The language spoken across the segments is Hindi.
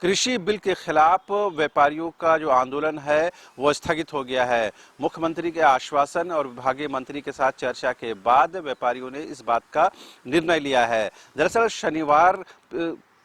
कृषि बिल के खिलाफ व्यापारियों का जो आंदोलन है वो स्थगित हो गया है। मुख्यमंत्री के आश्वासन और विभागीय मंत्री के साथ चर्चा के बाद व्यापारियों ने इस बात का निर्णय लिया है। दरअसल शनिवार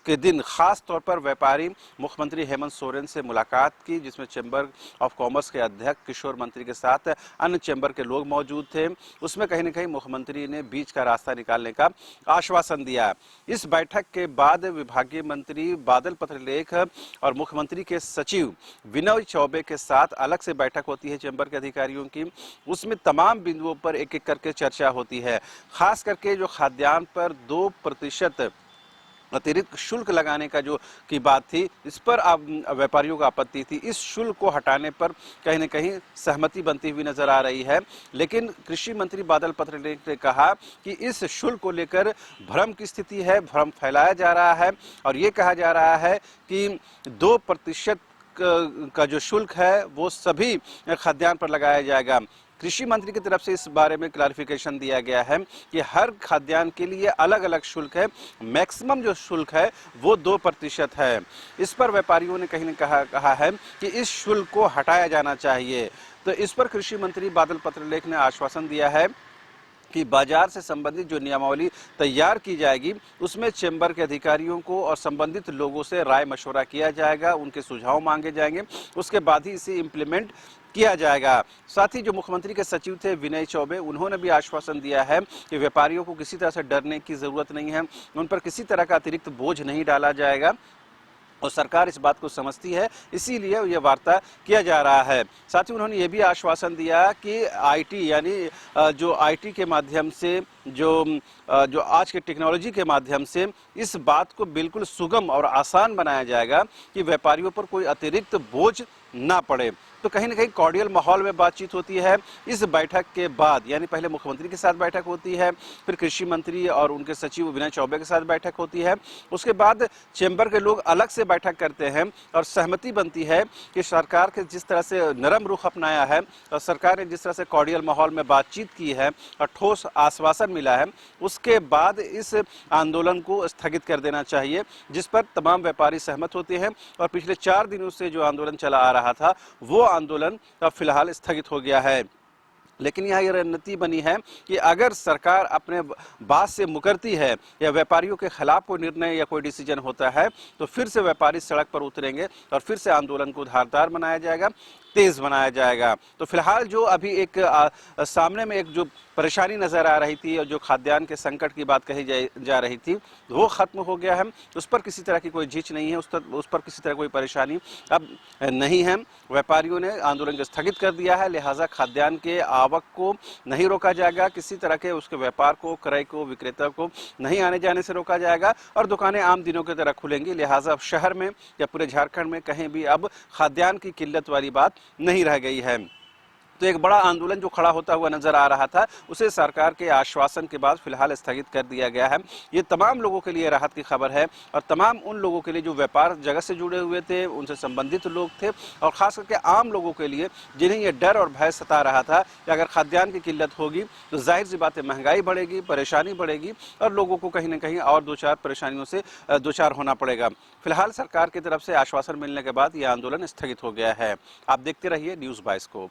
के दिन खास तौर पर व्यापारी मुख्यमंत्री हेमंत सोरेन से मुलाकात की, जिसमें चैम्बर ऑफ कॉमर्स के अध्यक्ष किशोर मंत्री के साथ अन्य चैम्बर के लोग मौजूद थे। उसमें कहीं न कहीं मुख्यमंत्री ने बीच का रास्ता निकालने का आश्वासन दिया। इस बैठक के बाद विभागीय मंत्री बादल पत्रलेख और मुख्यमंत्री के सचिव विनय चौबे के साथ अलग से बैठक होती है चैम्बर के अधिकारियों की। उसमें तमाम बिंदुओं पर एक एक करके चर्चा होती है। खास करके जो खाद्यान्न पर 2% अतिरिक्त शुल्क लगाने का जो की बात थी, इस पर व्यापारियों को आपत्ति थी। इस शुल्क को हटाने पर कहीं न कहीं सहमति बनती हुई नजर आ रही है। लेकिन कृषि मंत्री बादल पत्रलेख ने कहा कि इस शुल्क को लेकर भ्रम की स्थिति है, भ्रम फैलाया जा रहा है और ये कहा जा रहा है कि 2% का जो शुल्क है वो सभी खाद्यान्न पर लगाया जाएगा। कृषि मंत्री की तरफ से इस बारे में क्लैरिफिकेशन दिया गया है कि हर खाद्यान्न के लिए अलग अलग शुल्क है, मैक्सिमम जो शुल्क है वो 2% है। इस पर व्यापारियों ने कहीं न कहा है कि इस शुल्क को हटाया जाना चाहिए। तो इस पर कृषि मंत्री बादल पत्रलेख ने आश्वासन दिया है कि बाजार से संबंधित जो नियमावली तैयार की जाएगी उसमें चैम्बर के अधिकारियों को और संबंधित लोगों से राय मशवरा किया जाएगा, उनके सुझाव मांगे जाएंगे, उसके बाद ही इसे इम्प्लीमेंट किया जाएगा। साथ ही जो मुख्यमंत्री के सचिव थे विनय चौबे, उन्होंने भी आश्वासन दिया है कि व्यापारियों को किसी तरह से डरने की जरूरत नहीं है, उन पर किसी तरह का अतिरिक्त बोझ नहीं डाला जाएगा और सरकार इस बात को समझती है, इसीलिए ये वार्ता किया जा रहा है। साथ ही उन्होंने ये भी आश्वासन दिया कि आईटी यानी जो आईटी के माध्यम से जो आज के टेक्नोलॉजी के माध्यम से इस बात को बिल्कुल सुगम और आसान बनाया जाएगा कि व्यापारियों पर कोई अतिरिक्त बोझ ना पड़े। तो कहीं ना कहीं कॉर्डियल माहौल में बातचीत होती है। इस बैठक के बाद यानी पहले मुख्यमंत्री के साथ बैठक होती है, फिर कृषि मंत्री और उनके सचिव विनय चौबे के साथ बैठक होती है, उसके बाद चैम्बर के लोग अलग से बैठक करते हैं और सहमति बनती है कि सरकार के जिस तरह से नरम रुख अपनाया है और सरकार ने जिस तरह से कॉर्डियल माहौल में बातचीत की है और ठोस आश्वासन मिला है, उसके बाद इस आंदोलन को स्थगित कर देना चाहिए, जिस पर तमाम व्यापारी सहमत होते हैं। और पिछले 4 दिनों से जो आंदोलन चला आ रहा था वो आंदोलन अब फिलहाल स्थगित हो गया है। लेकिन यहाँ ये रणनीति बनी है कि अगर सरकार अपने बात से मुकरती है या व्यापारियों के खिलाफ कोई निर्णय या कोई डिसीजन होता है तो फिर से व्यापारी सड़क पर उतरेंगे और फिर से आंदोलन को धारदार बनाया जाएगा, तेज बनाया जाएगा। तो फिलहाल जो अभी एक सामने में एक जो परेशानी नजर आ रही थी और जो खाद्यान्न के संकट की बात कही जा रही थी वो खत्म हो गया है। उस पर किसी तरह की कोई झिझक नहीं है, उस पर किसी तरह कोई परेशानी अब नहीं है। व्यापारियों ने आंदोलन को स्थगित कर दिया है, लिहाजा खाद्यान्न के आवक को नहीं रोका जाएगा, किसी तरह के उसके व्यापार को, क्रय को, विक्रेता को नहीं आने जाने से रोका जाएगा और दुकानें आम दिनों की तरह खुलेंगी। लिहाजा शहर में या पूरे झारखंड में कहीं भी अब खाद्यान्न की किल्लत वाली बात नहीं रह गई है। तो एक बड़ा आंदोलन जो खड़ा होता हुआ नजर आ रहा था उसे सरकार के आश्वासन के बाद फिलहाल स्थगित कर दिया गया है। ये तमाम लोगों के लिए राहत की खबर है और तमाम उन लोगों के लिए जो व्यापार जगत से जुड़े हुए थे, उनसे संबंधित लोग थे और खास करके आम लोगों के लिए जिन्हें ये डर और भय सता रहा था कि अगर खाद्यान्न की किल्लत होगी तो जाहिर सी बात है महंगाई बढ़ेगी, परेशानी बढ़ेगी और लोगों को कहीं ना कहीं और 2-4 परेशानियों से दो चार होना पड़ेगा। फिलहाल सरकार की तरफ से आश्वासन मिलने के बाद ये आंदोलन स्थगित हो गया है। आप देखते रहिए न्यूज़ 22 को।